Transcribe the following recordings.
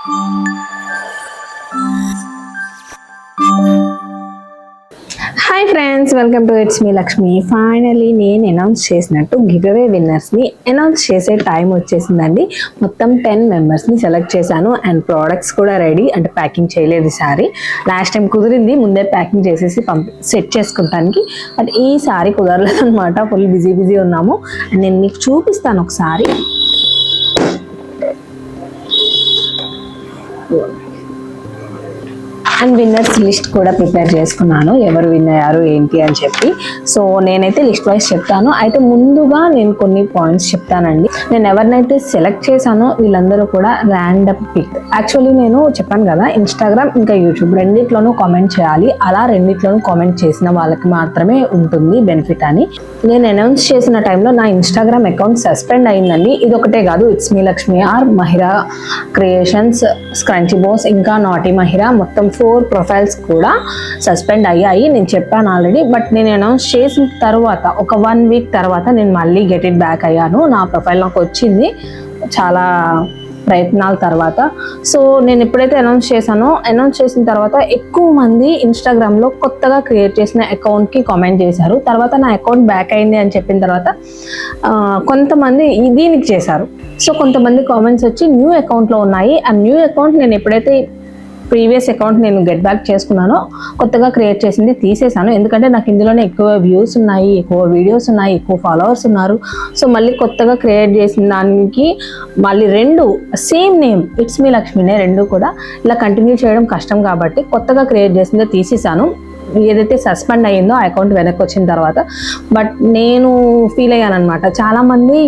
Hi friends, welcome to it's me Lakshmi. Finally నేను announce చేసినట్టు give away విన్నర్స్ని announce చేసే time వచ్చేసిందండి. మొత్తం 10 మెంబర్స్ని సెలెక్ట్ చేశాను అండ్ ప్రోడక్ట్స్ కూడా రెడీ. అంటే ప్యాకింగ్ చేయలేదు ఈసారి. లాస్ట్ టైం కుదిరింది, ముందే ప్యాకింగ్ చేసేసి సెట్ చేసుకుంటానికి. బట్ ఈసారి కుదరలేదు అనమాట. ఫుల్ బిజీ ఉన్నాము. అండ్ నేను మీకు చూపిస్తాను ఒకసారి. అండ్ విన్నర్స్ లిస్ట్ కూడా ప్రిపేర్ చేసుకున్నాను, ఎవరు విన్ అయ్యారు ఏంటి అని చెప్పి. సో నేనైతే లిస్ట్ వైజ్ చెప్తాను. అయితే ముందుగా నేను కొన్ని పాయింట్స్ చెప్తానండి. నేను ఎవరినైతే సెలెక్ట్ చేశానో వీళ్ళందరూ కూడా ర్యాండమ్ పిక్. యాక్చువల్లీ నేను చెప్పాను కదా, ఇన్స్టాగ్రామ్ ఇంకా యూట్యూబ్ రెండిట్లోనూ కామెంట్ చేయాలి. అలా రెండిట్లోనూ కామెంట్ చేసిన వాళ్ళకి మాత్రమే ఉంటుంది బెనిఫిట్ అని. నేను అనౌన్స్ చేసిన టైంలో నా ఇన్స్టాగ్రామ్ అకౌంట్ సస్పెండ్ అయిందండి. ఇది ఒకటే కాదు, it's me Lakshmi R, Mahira creations, scrunchie boss, ఇంకా నాటి మహిరా, మొత్తం 4 ప్రొఫైల్స్ కూడా సస్పెండ్ అయ్యాయి. నేను చెప్పాను ఆల్రెడీ. బట్ నేను అనౌన్స్ చేసిన తర్వాత ఒక 1 వీక్ తర్వాత నేను మళ్ళీ గెట్ ఇట్ బ్యాక్ అయ్యాను. నా ప్రొఫైల్ నాకు వచ్చింది చాలా ప్రయత్నాల తర్వాత. సో నేను ఎప్పుడైతే అనౌన్స్ చేశానో, అనౌన్స్ చేసిన తర్వాత ఎక్కువ మంది ఇన్స్టాగ్రామ్లో కొత్తగా క్రియేట్ చేసిన అకౌంట్కి కామెంట్ చేశారు. తర్వాత నా అకౌంట్ బ్యాక్ అయింది అని చెప్పిన తర్వాత కొంతమంది దీనికి చేశారు. సో కొంతమంది కామెంట్స్ వచ్చి న్యూ అకౌంట్లో ఉన్నాయి. ఆ న్యూ అకౌంట్ నేను ఎప్పుడైతే ప్రీవియస్ అకౌంట్ నేను గెట్ బ్యాక్ చేసుకున్నానో, కొత్తగా క్రియేట్ చేసింది తీసేసాను. ఎందుకంటే నాకు ఇందులోనే ఎక్కువ వ్యూస్ ఉన్నాయి, ఎక్కువ వీడియోస్ ఉన్నాయి, ఎక్కువ ఫాలోవర్స్ ఉన్నారు. సో మళ్ళీ కొత్తగా క్రియేట్ చేసిన దానికి మళ్ళీ 2 సేమ్ నేమ్ ఇట్స్ మీ లక్ష్మినే 2 కూడా ఇలా కంటిన్యూ చేయడం కష్టం కాబట్టి కొత్తగా క్రియేట్ చేసిందే తీసేసాను. ఏదైతే సస్పెండ్ అయ్యిందో ఆ అకౌంట్ వెనక్కి వచ్చిన తర్వాత. బట్ నేను ఫీల్ అయ్యాను అనమాట. చాలామంది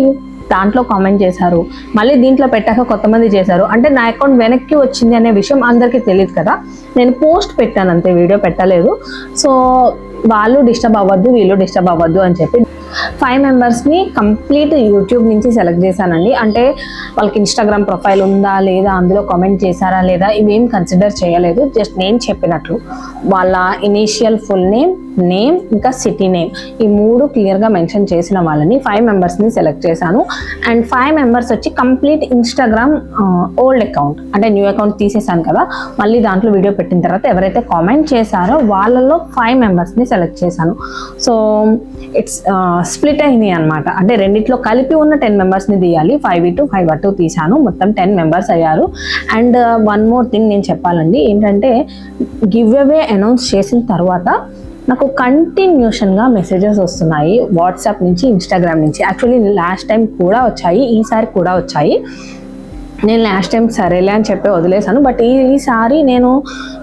దాంట్లో కామెంట్ చేశారు, మళ్ళీ దీంట్లో పెట్టాక కొంతమంది చేశారు. అంటే నా అకౌంట్ వెనక్కి వచ్చింది అనే విషయం అందరికీ తెలియదు కదా. నేను పోస్ట్ పెట్టాను అంతే, వీడియో పెట్టలేదు. సో వాళ్ళు డిస్టర్బ్ అవ్వద్దు, వీళ్ళు డిస్టర్బ్ అవ్వద్దు అని చెప్పి 5 మెంబర్స్ని కంప్లీట్ యూట్యూబ్ నుంచి సెలెక్ట్ చేశానండి. అంటే వాళ్ళకి ఇన్స్టాగ్రామ్ ప్రొఫైల్ ఉందా లేదా, అందులో కామెంట్ చేశారా లేదా, ఇవేం కన్సిడర్ చేయలేదు. జస్ట్ నేను చెప్పినట్లు వాళ్ళ ఇనీషియల్ ఫుల్ నేమ్, ఇంకా సిటీ నేమ్, ఈ 3 క్లియర్గా మెన్షన్ చేసిన వాళ్ళని 5 మెంబర్స్ని సెలెక్ట్ చేశాను. అండ్ 5 మెంబర్స్ వచ్చి కంప్లీట్ ఇన్స్టాగ్రామ్ ఓల్డ్ అకౌంట్, అంటే న్యూ అకౌంట్ తీసేసాను కదా, మళ్ళీ దాంట్లో వీడియో పెట్టిన తర్వాత ఎవరైతే కామెంట్ చేశారో వాళ్ళలో 5 మెంబర్స్ని సెలెక్ట్ చేశాను. సో ఇట్స్ స్ప్లిట్ అయినాయి అనమాట. అంటే రెండిట్లో కలిపి ఉన్న 10 మెంబర్స్ని తీయాలి. 5 అటు తీసాను, మొత్తం 10 మెంబర్స్ అయ్యారు. అండ్ వన్ మోర్ థింగ్ నేను చెప్పాలండి, ఏంటంటే గివ్ అవే అనౌన్స్ చేసిన తర్వాత నాకు కంటిన్యూషన్గా మెసేజెస్ వస్తున్నాయి వాట్సాప్ నుంచి, ఇన్స్టాగ్రామ్ నుంచి. యాక్చువల్లీ లాస్ట్ టైం కూడా వచ్చాయి, ఈసారి కూడా వచ్చాయి. నేను లాస్ట్ టైం సరేలే అని చెప్పి వదిలేశాను. బట్ ఈసారి నేను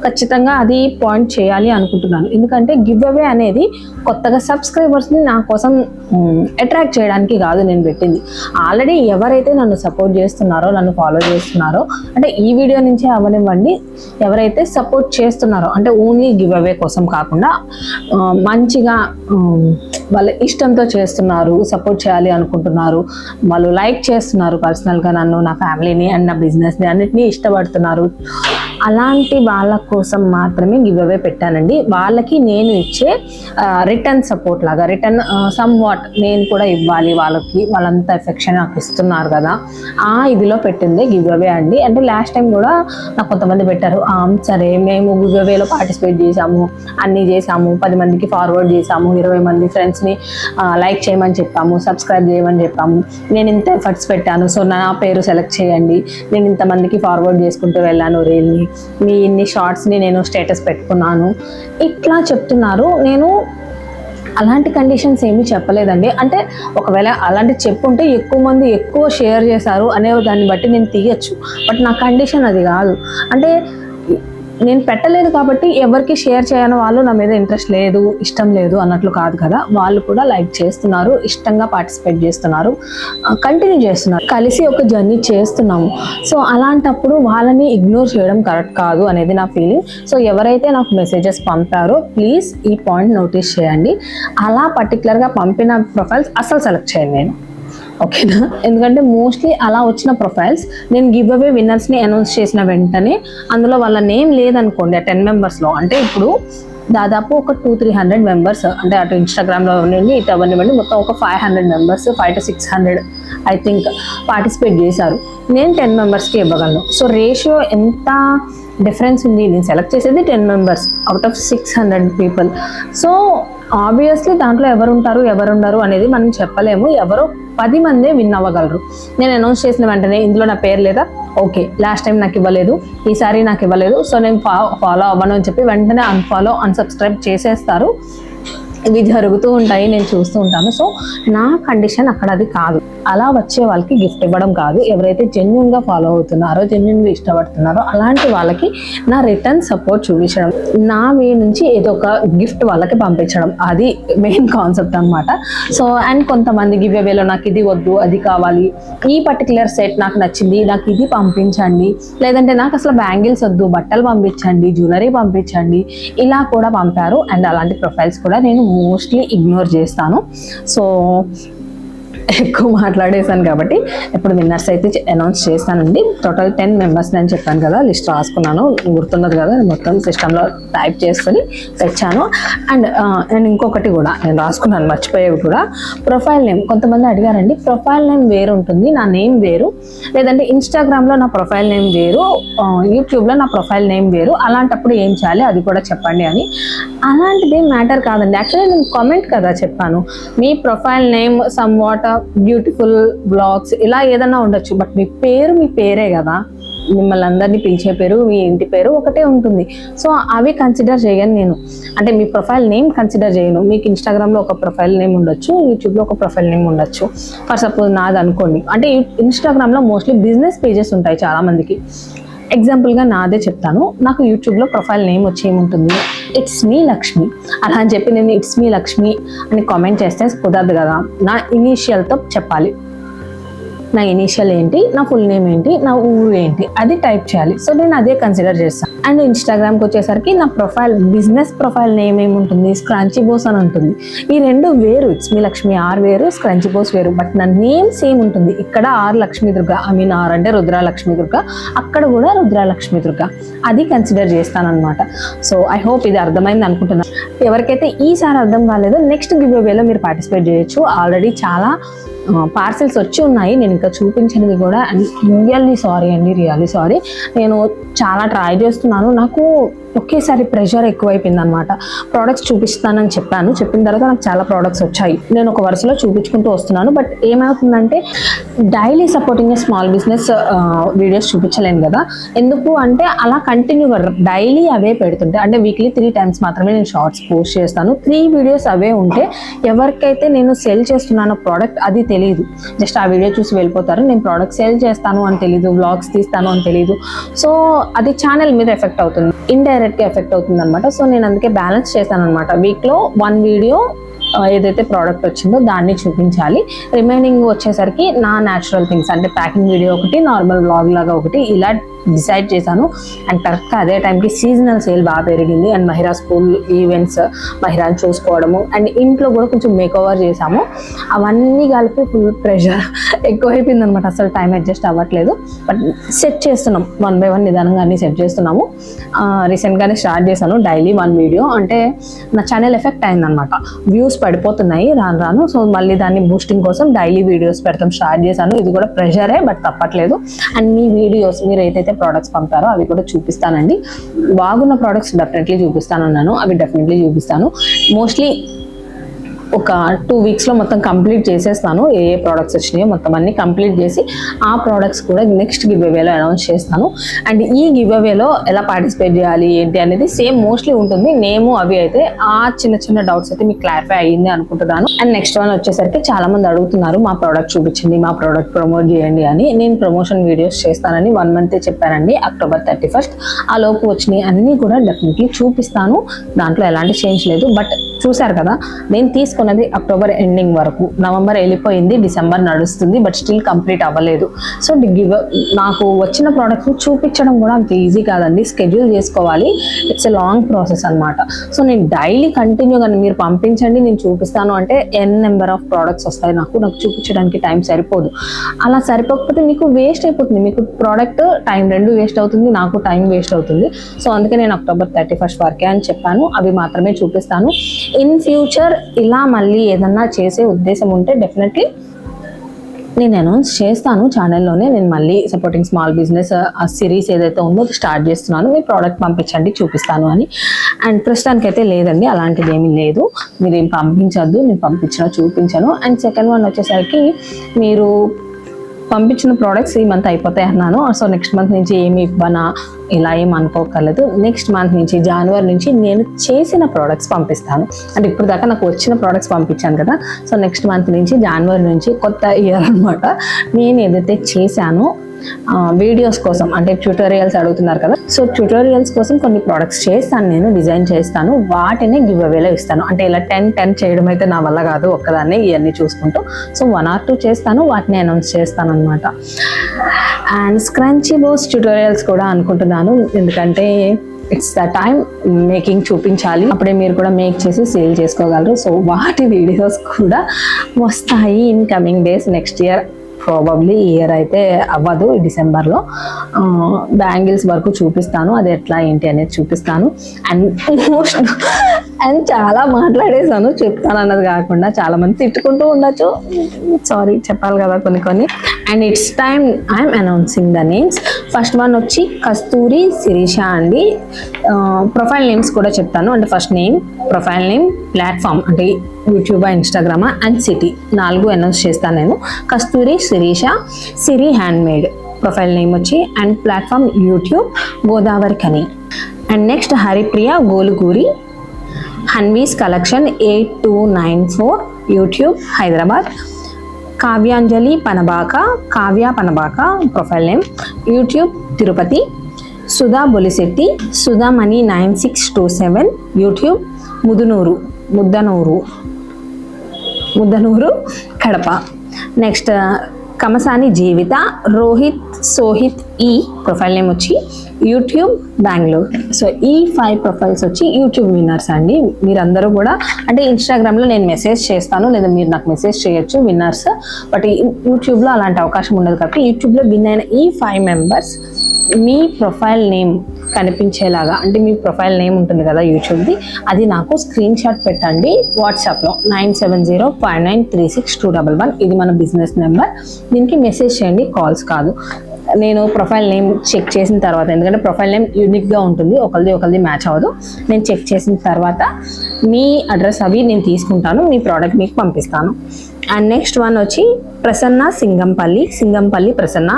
ఖచ్చితంగా అది పాయింట్ చేయాలి అనుకుంటున్నాను. ఎందుకంటే గివ్ అవే అనేది కొత్తగా సబ్స్క్రైబర్స్ని నా కోసం అట్రాక్ట్ చేయడానికి కాదు నేను పెట్టింది. ఆల్రెడీ ఎవరైతే నన్ను సపోర్ట్ చేస్తున్నారో, నన్ను ఫాలో చేస్తున్నారో, అంటే ఈ వీడియో నుంచే అవ్వనివ్వండి, ఎవరైతే సపోర్ట్ చేస్తున్నారో, అంటే ఓన్లీ గివ్ అవే కోసం కాకుండా మంచిగా వాళ్ళ ఇష్టంతో చేస్తున్నారు, సపోర్ట్ చేయాలి అనుకుంటున్నారు, వాళ్ళు లైక్ చేస్తున్నారు పర్సనల్గా నన్ను, నా ఫ్యామిలీని అండ్ నా బిజినెస్ని అన్నిటినీ ఇష్టపడుతున్నారు, అలాంటి వాళ్ళ కోసం మాత్రమే గివ్ అవే పెట్టానండి. వాళ్ళకి నేను ఇచ్చే రిటర్న్ సపోర్ట్ లాగా, రిటర్న్ సమ్ వాట్ నేను కూడా ఇవ్వాలి వాళ్ళకి, వాళ్ళంతా ఎఫెక్షన్ నాకు ఇస్తున్నారు కదా, ఆ ఇదిలో పెట్టిందే గివ్ అవే అండి. అంటే లాస్ట్ టైం కూడా నాకు కొంతమంది పెట్టారు, సరే మేము గివ్ అవేలో పార్టిసిపేట్ చేసాము, అన్నీ చేసాము, 10 మందికి ఫార్వర్డ్ చేసాము, 20 మంది ఫ్రెండ్స్ని లైక్ చేయమని చెప్పాము, సబ్స్క్రైబ్ చేయమని చెప్పాము, నేను ఇంత ఎఫర్ట్స్ పెట్టాను, సో నా పేరు సెలెక్ట్ చేయండి, నేను ఇంతమందికి ఫార్వర్డ్ చేసుకుంటూ వెళ్ళాను రీల్ని, మీ ఇన్ని షార్ట్స్ని నేను స్టేటస్ పెట్టుకున్నాను, ఇట్లా చెప్తున్నారు. నేను అలాంటి కండిషన్స్ ఏమీ చెప్పలేదండి. అంటే ఒకవేళ అలాంటి చెప్పుంటే ఎక్కువ మంది ఎక్కువ షేర్ చేశారు అనే దాన్ని బట్టి నేను తీయచ్చు. బట్ నా కండిషన్ అది కాదు. అంటే నేను పెట్టలేదు కాబట్టి ఎవరికి షేర్ చేయని వాళ్ళు నా మీద ఇంట్రెస్ట్ లేదు, ఇష్టం లేదు అన్నట్లు కాదు కదా. వాళ్ళు కూడా లైక్ చేస్తున్నారు, ఇష్టంగా పార్టిసిపేట్ చేస్తున్నారు, కంటిన్యూ చేస్తున్నారు, కలిసి ఒక జర్నీ చేస్తున్నాము. సో అలాంటప్పుడు వాళ్ళని ఇగ్నోర్ చేయడం కరెక్ట్ కాదు అనేది నా ఫీలింగ్. సో ఎవరైతే నాకు మెసేజెస్ పంపారో ప్లీజ్ ఈ పాయింట్ నోటీస్ చేయండి. అలా పర్టికులర్గా పంపిన ప్రొఫైల్స్ అస్సలు సెలెక్ట్ చేయండి నేను, ఓకేనా? ఎందుకంటే మోస్ట్లీ అలా వచ్చిన ప్రొఫైల్స్ నేను గివ్ అవే విన్నర్స్ని అనౌన్స్ చేసిన వెంటనే అందులో వాళ్ళ నేమ్ లేదనుకోండి ఆ 10 మెంబర్స్లో, అంటే ఇప్పుడు దాదాపు ఒక 200-300 మెంబర్స్, అంటే అటు ఇన్స్టాగ్రామ్లో ఉండండి ఇటు అవనివ్వండి, మొత్తం ఒక 500 members, 500 to 600 I think participate చేశారు. నేను 10 మెంబర్స్కి ఇవ్వగలను. సో రేషియో ఎంత డిఫరెన్స్ ఉంది. నేను సెలెక్ట్ చేసేది 10 members out of 600 people. So obviously దాంట్లో ఎవరుండరు అనేది మనం చెప్పలేము. ఎవరో 10 మందే విన్ అవ్వగలరు. నేను అనౌన్స్ చేసిన వెంటనే ఇందులో నా పేరు లేదా, ఓకే లాస్ట్ టైం నాకు ఇవ్వలేదు, ఈసారి నాకు ఇవ్వలేదు, సో నేను ఫాలో అవ్వను అని చెప్పి వెంటనే అన్సబ్స్క్రైబ్ చేసేస్తారు. ఇవి జరుగుతూ ఉంటాయి, నేను చూస్తూ ఉంటాను. సో నా కండిషన్ అక్కడ అది కాదు. అలా వచ్చే వాళ్ళకి గిఫ్ట్ ఇవ్వడం కాదు. ఎవరైతే జెన్యున్గా ఫాలో అవుతున్నారో, జెన్యున్గా ఇష్టపడుతున్నారో అలాంటి వాళ్ళకి నా రిటర్న్ సపోర్ట్ చూపించడం, నా వే నుంచి ఏదో ఒక గిఫ్ట్ వాళ్ళకి పంపించడం, అది మెయిన్ కాన్సెప్ట్ అనమాట. సో అండ్ కొంతమంది గివ్ అవేలో నాకు ఇది వద్దు, అది కావాలి, ఈ పర్టికులర్ సెట్ నాకు నచ్చింది, నాకు ఇది పంపించండి, లేదంటే నాకు అసలు బ్యాంగిల్స్ వద్దు, బట్టలు పంపించండి, జ్యువెలరీ పంపించండి, ఇలా కూడా పంపారు. అండ్ అలాంటి ప్రొఫైల్స్ కూడా నేను మోస్ట్లీ ఇగ్నోర్ చేస్తాను. సో ఎక్కువ మాట్లాడేశాను కాబట్టి ఇప్పుడు విన్నర్స్ అయితే అనౌన్స్ చేస్తానండి. టోటల్ 10 మెంబర్స్ అని చెప్పాను కదా, లిస్ట్ రాసుకున్నాను, గుర్తున్నది కదా, మొత్తం సిస్టంలో టైప్ చేసుకొని తెచ్చాను. అండ్ ఇంకొకటి కూడా నేను రాసుకున్నాను, మర్చిపోయేవి కూడా. ప్రొఫైల్ నేమ్ కొంతమంది అడిగారండి. ప్రొఫైల్ నేమ్ వేరు ఉంటుంది, నా నేమ్ వేరు, లేదంటే ఇన్స్టాగ్రామ్లో నా ప్రొఫైల్ నేమ్ వేరు, యూట్యూబ్లో నా ప్రొఫైల్ నేమ్ వేరు, అలాంటప్పుడు ఏం చేయాలి అది కూడా చెప్పండి అని. అలాంటిది మ్యాటర్ కాదండి. యాక్చువల్లీ నేను కామెంట్ కదా చెప్పాను, మీ profile name somewhat beautiful blogs ఇలా ఏదన్నా ఉండొచ్చు, బట్ మీ పేరే కదా, మిమ్మల్ని అందరినీ పిలిచే పేరు, మీ ఇంటి పేరు ఒకటే ఉంటుంది. సో అవి కన్సిడర్ చేయను నేను. అంటే మీ ప్రొఫైల్ నేమ్ కన్సిడర్ చేయను. మీకు ఇన్స్టాగ్రామ్లో ఒక ప్రొఫైల్ నేమ్ ఉండొచ్చు, యూట్యూబ్లో ఒక ప్రొఫైల్ నేమ్ ఉండొచ్చు. ఫర్ సపోజ్ నాది అనుకోండి, అంటే ఇన్స్టాగ్రామ్లో మోస్ట్లీ బిజినెస్ పేజెస్ ఉంటాయి చాలామందికి. ఎగ్జాంపుల్గా నాదే చెప్తాను. నాకు యూట్యూబ్లో ప్రొఫైల్ నేమ్ వచ్చి ఏముంటుంది, ఇట్స్ మీ లక్ష్మి. అలా అని చెప్పి నేను ఇట్స్ మీ లక్ష్మి అని కామెంట్ చేస్తే కుదరదు కదా. నా ఇనీషియల్తో చెప్పాలి, నా ఇనీషియల్ ఏంటి, నా ఫుల్ నేమ్ ఏంటి, నా ఊరు ఏంటి, అది టైప్ చేయాలి. సో నేను అదే కన్సిడర్ చేస్తాను. అండ్ ఇన్స్టాగ్రామ్కి వచ్చేసరికి నా బిజినెస్ ప్రొఫైల్ నేమ్ ఏముంటుంది, స్క్రాంచీ బోస్ అని ఉంటుంది. ఈ రెండు వేరు, ఇట్స్ మీ లక్ష్మి ఆర్ వేరు, స్క్రాంచీ బోస్ వేరు, బట్ నా నేమ్ సేమ్ ఉంటుంది. ఇక్కడ ఆర్ లక్ష్మీ దుర్గా, ఆర్ అంటే రుద్రాలక్ష్మి దుర్గా, అక్కడ కూడా రుద్రాలక్ష్మి దుర్గా, అది కన్సిడర్ చేస్తానన్నమాట. సో ఐ హోప్ ఇది అర్థమైంది అనుకుంటున్నాను. ఎవరికైతే ఈసారి అర్థం కాలేదో నెక్స్ట్ గివ్ అవేలో మీరు పార్టిసిపేట్ చేయొచ్చు. ఆల్రెడీ చాలా పార్సెల్స్ వచ్చి ఉన్నాయి, నేను ఇంకా చూపించినవి కూడా. And really sorry. నేను చాలా ట్రై చేస్తున్నాను. నాకు ఒకేసారి ప్రెషర్ ఎక్కువైపోయింది అనమాట. ప్రోడక్ట్స్ చూపిస్తానని చెప్పిన తర్వాత నాకు చాలా ప్రోడక్ట్స్ వచ్చాయి. నేను ఒక వరుసలో చూపించుకుంటూ వస్తున్నాను. బట్ ఏమవుతుందంటే daily supporting small business videos చూపించలేను కదా. ఎందుకు అంటే అలా కంటిన్యూగా డైలీ అవే పెడుతుంటే, అంటే వీక్లీ 3 times మాత్రమే నేను షార్ట్స్ పోస్ట్ చేస్తాను. 3 వీడియోస్ అవే ఉంటే ఎవరికైతే నేను సెల్ చేస్తున్నానో ప్రోడక్ట్ అది తెలియదు. జస్ట్ ఆ వీడియో చూసి వెళ్ళిపోతారు. నేను ప్రోడక్ట్ సేల్ చేస్తాను అని తెలీదు, వ్లాగ్స్ తీస్తాను అని తెలీదు. సో అది ఛానల్ మీద ఎఫెక్ట్ అవుతుంది, ఇండైరెక్ట్గా ఎఫెక్ట్ అవుతుంది అనమాట. సో నేను అందుకే బ్యాలెన్స్ చేశాను అనమాట. వీక్లో 1 వీడియో ఏదైతే ప్రోడక్ట్ వచ్చిందో దాన్ని చూపించాలి. రిమైనింగ్ వచ్చేసరికి నా న్యాచురల్ థింగ్స్, అంటే ప్యాకింగ్ వీడియో ఒకటి, నార్మల్ వ్లాగ్ లాగా ఒకటి, ఇలా డిసైడ్ చేశాను. అండ్ కరెక్ట్గా అదే టైంకి సీజనల్ సేల్ బాగా పెరిగింది. అండ్ మహిరా స్కూల్ ఈవెంట్స్, మహిరాని చూసుకోవడము, అండ్ ఇంట్లో కూడా కొంచెం మేకోవర్ చేసాము. అవన్నీ కలిపి ఫుల్ ప్రెషర్ ఎక్కువైపోయింది అనమాట. అసలు టైం అడ్జస్ట్ అవ్వట్లేదు. బట్ సెట్ చేస్తున్నాం, 1 by 1 నిదానంగా అన్ని సెట్ చేస్తున్నాము. రీసెంట్గానే స్టార్ట్ చేశాను డైలీ 1 వీడియో. అంటే నా ఛానల్ ఎఫెక్ట్ అయిందనమాట, వ్యూస్ పడిపోతున్నాయి రాను. సో మళ్ళీ దాన్ని బూస్టింగ్ కోసం డైలీ వీడియోస్ పెడతాం స్టార్ట్ చేశాను. ఇది కూడా ప్రెషరే, బట్ తప్పట్లేదు. అండ్ మీ వీడియోస్ మీరు ఏదైతే ప్రోడక్ట్స్ పంపారో అవి కూడా చూపిస్తానండి. బాగున్న ప్రోడక్ట్స్ డెఫినెట్లీ చూపిస్తానన్నాను, అవి డెఫినెట్లీ చూపిస్తాను. మోస్ట్లీ ఒక 2 వీక్స్లో మొత్తం కంప్లీట్ చేసేస్తాను. ఏ ప్రోడక్ట్స్ వచ్చినాయో మొత్తం అన్ని కంప్లీట్ చేసి ఆ ప్రోడక్ట్స్ కూడా నెక్స్ట్ గివ్ అవేలో అనౌన్స్ చేస్తాను. అండ్ ఈ గివ్ అవేలో ఎలా పార్టిసిపేట్ చేయాలి ఏంటి అనేది సేమ్ మోస్ట్లీ ఉంటుంది. నేము అవి అయితే ఆ చిన్న డౌట్స్ అయితే మీకు క్లారిఫై అయ్యింది అనుకుంటున్నాను. అండ్ నెక్స్ట్ వన్ వచ్చేసరికి చాలా మంది అడుగుతున్నారు, మా ప్రోడక్ట్ చూపించండి, మా ప్రోడక్ట్ ప్రమోట్ చేయండి అని. నేను ప్రమోషన్ వీడియోస్ చేస్తానని 1 month చెప్పానండి, October 31st. ఆ లోపు వచ్చినాయి అన్నీ కూడా డెఫినెట్లీ చూపిస్తాను, దాంట్లో ఎలాంటి చేంజ్ లేదు. బట్ చూశారు కదా, నేను తీసుకున్నది అక్టోబర్ ఎండింగ్ వరకు, నవంబర్ వెళ్ళిపోయింది, డిసెంబర్ నడుస్తుంది, బట్ స్టిల్ కంప్లీట్ అవ్వలేదు. సో నాకు వచ్చిన ప్రోడక్ట్స్ చూపించడం కూడా అంత ఈజీ కాదండి, స్కెడ్యూల్ చేసుకోవాలి, ఇట్స్ ఎ లాంగ్ ప్రాసెస్ అనమాట. సో నేను డైలీ కంటిన్యూగా మీరు పంపించండి నేను చూపిస్తాను అంటే నెంబర్ ఆఫ్ ప్రోడక్ట్స్ వస్తాయి, నాకు చూపించడానికి టైం సరిపోదు. అలా సరిపోకపోతే మీకు వేస్ట్ అయిపోతుంది, మీకు ప్రోడక్ట్ టైం రెండు వేస్ట్ అవుతుంది, నాకు టైం వేస్ట్ అవుతుంది. సో అందుకే నేను అక్టోబర్ 31 వరకే అని చెప్పాను, అవి మాత్రమే చూపిస్తాను. ఇన్ ఫ్యూచర్ ఇలా మళ్ళీ ఏదన్నా చేసే ఉద్దేశం ఉంటే డెఫినెట్లీ నేను అనౌన్స్ చేస్తాను ఛానల్లోనే. నేను మళ్ళీ సపోర్టింగ్ స్మాల్ బిజినెస్ ఆ సిరీస్ ఏదైతే ఉందో స్టార్ట్ చేస్తున్నాను, మీ ప్రోడక్ట్ పంపించండి చూపిస్తాను అని. అండ్ ప్రస్తుతానికి అయితే లేదండి, అలాంటిది ఏమీ లేదు, మీరు ఏం పంపించద్దు, నేను పంపించినా చూపించాను. అండ్ సెకండ్ వన్ వచ్చేసరికి మీరు పంపించిన ప్రోడక్ట్స్ ఈ మంత్ అయిపోతాయి అన్నాను. సో నెక్స్ట్ మంత్ నుంచి ఏమి ఇవ్వనా ఇలా ఏం అనుకోకర్లేదు. నెక్స్ట్ మంత్ నుంచి జనవరి నుంచి నేను చేసిన ప్రోడక్ట్స్ పంపిస్తాను. అంటే ఇప్పుడు దాకా నాకు వచ్చిన ప్రోడక్ట్స్ పంపించాను కదా, సో నెక్స్ట్ మంత్ నుంచి జనవరి నుంచి కొత్త ఇయర్ అనమాట. నేను ఏదైతే చేశానో వీడియోస్ కోసం, అంటే ట్యూటోరియల్స్ అడుగుతున్నారు కదా, సో ట్యూటోరియల్స్ కోసం కొన్ని ప్రోడక్ట్స్ చేస్తాను, నేను డిజైన్ చేస్తాను, వాటిని గివ్ అవేలో ఇస్తాను. అంటే ఇలా 10 చేయడం అయితే నా వల్ల కాదు ఒక్కదాన్ని ఇవన్నీ చూసుకుంటూ. సో 1 or 2 చేస్తాను, వాటిని అనౌన్స్ చేస్తాను అనమాట. అండ్ స్క్రంచీ బోస్ ట్యూటోరియల్స్ కూడా అనుకుంటున్నాను, ఎందుకంటే ఇట్స్ ద టైం మేకింగ్ చూపించాలి, అప్పుడే మీరు కూడా మేక్ చేసి సేల్ చేసుకోగలరు. సో వాటి వీడియోస్ కూడా వస్తాయి in coming days. Next year probably year అయితే అవ్వదు, డిసెంబర్లో బ్యాంగిల్స్ వరకు చూపిస్తాను, అది ఎట్లా ఏంటి అనేది చూపిస్తాను. అండ్ చాలా మాట్లాడేసాను, చెప్తాను అన్నది కాకుండా చాలా మంది తిట్టుకుంటూ ఉండొచ్చు, సారీ చెప్పాలి కదా కొన్ని. And it's time I'm announcing the names. First one వచ్చి కస్తూరి శిరీష అండి. ప్రొఫైల్ నేమ్స్ కూడా చెప్తాను, అంటే first name, profile name, platform అంటే యూట్యూబ్, ఇన్స్టాగ్రామా అండ్ సిటీ 4 అనౌన్స్ చేస్తాను నేను. Kasturi Sirisha, Siri handmade profile name వచ్చి, అండ్ ప్లాట్ఫామ్ యూట్యూబ్, గోదావరి కని. And next Haripriya Goluguri, Hanvis collection 8294 YouTube Hyderabad. Kavyanjali Panabaka, Kavya Panabaka profile name, YouTube Tirupati. Sudha Bolisetty, Sudhamani 9627 YouTube Muddanur Kadapa. Next కమసాని జీవిత, రోహిత్ సోహిత్ ఈ ప్రొఫైల్ నేమ్ వచ్చి, యూట్యూబ్ బెంగళూరు. సో ఈ 5 ప్రొఫైల్స్ వచ్చి యూట్యూబ్ విన్నర్స్ అండి. మీరందరూ కూడా, అంటే ఇన్స్టాగ్రామ్లో నేను మెసేజ్ చేస్తాను, లేదా మీరు నాకు మెసేజ్ చేయొచ్చు విన్నర్స్, బట్ యూట్యూబ్లో అలాంటి అవకాశం ఉండదు కాబట్టి యూట్యూబ్లో విన్ అయిన ఈ 5 మెంబర్స్ మీ ప్రొఫైల్ నేమ్ కనిపించేలాగా, అంటే మీ ప్రొఫైల్ నేమ్ ఉంటుంది కదా యూట్యూబ్ది, అది నాకు స్క్రీన్ షాట్ పెట్టండి వాట్సాప్లో 9705936211. ఇది మన బిజినెస్ నెంబర్, దీనికి మెసేజ్ చేయండి, కాల్స్ కాదు. నేను ప్రొఫైల్ నేమ్ చెక్ చేసిన తర్వాత, ఎందుకంటే ప్రొఫైల్ నేమ్ యూనిక్గా ఉంటుంది, ఒకరిది మ్యాచ్ అవ్వదు, నేను చెక్ చేసిన తర్వాత మీ అడ్రస్ అవి నేను తీసుకుంటాను, మీ ప్రోడక్ట్ మీకు పంపిస్తాను. అండ్ నెక్స్ట్ వన్ వచ్చి Prasanna Singampalli Prasanna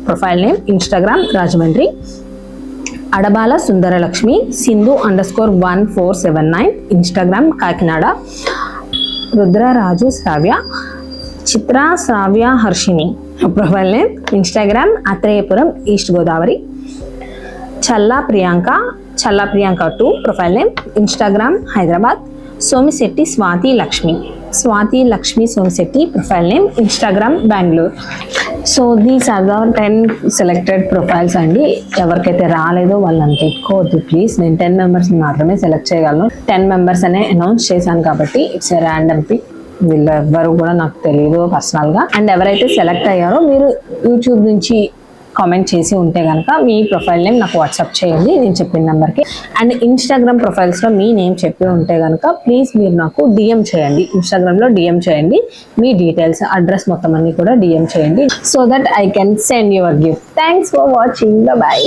profile name, Instagram Rajahmundry. Adabala Sundaralakshmi, Sindhu _1479 Instagram Kakinada. Rudraraju Sravya, Chitra Sravya Harshini profile name, Instagram Atreyapuram east Godavari. Challa Priyanka 2 profile name, Instagram Hyderabad. Somisetty Swathi Lakshmi Somisetty profile name, Instagram Bengaluru. So these are the 10 selected profiles అండి. ఎవరికైతే రాలేదో వాళ్ళని పెట్టుకోవద్దు ప్లీజ్, నేను 10 మెంబర్స్ మాత్రమే సెలెక్ట్ చేయగలను. 10 మెంబర్స్ అనే అనౌన్స్ చేశాను కాబట్టి ఇట్స్ ఎ ర్యాండమ్ పిక్, వీళ్ళు ఎవ్వరు కూడా నాకు తెలియదు పర్సనల్గా. అండ్ ఎవరైతే సెలెక్ట్ అయ్యారో మీరు యూట్యూబ్ నుంచి కామెంట్ చేసి ఉంటే కనుక మీ ప్రొఫైల్ నేమ్ నాకు వాట్సాప్ చేయండి నేను చెప్పిన నెంబర్కి. అండ్ ఇన్స్టాగ్రామ్ ప్రొఫైల్స్లో మీ నేమ్ చెప్పి ఉంటే కనుక ప్లీజ్ మీరు నాకు డిఎం చేయండి, ఇన్స్టాగ్రామ్లో డిఎం చేయండి, మీ డీటెయిల్స్ అడ్రస్ మొత్తం అన్ని కూడా డిఎం చేయండి, so that I can send your gift. Thanks for watching, bye.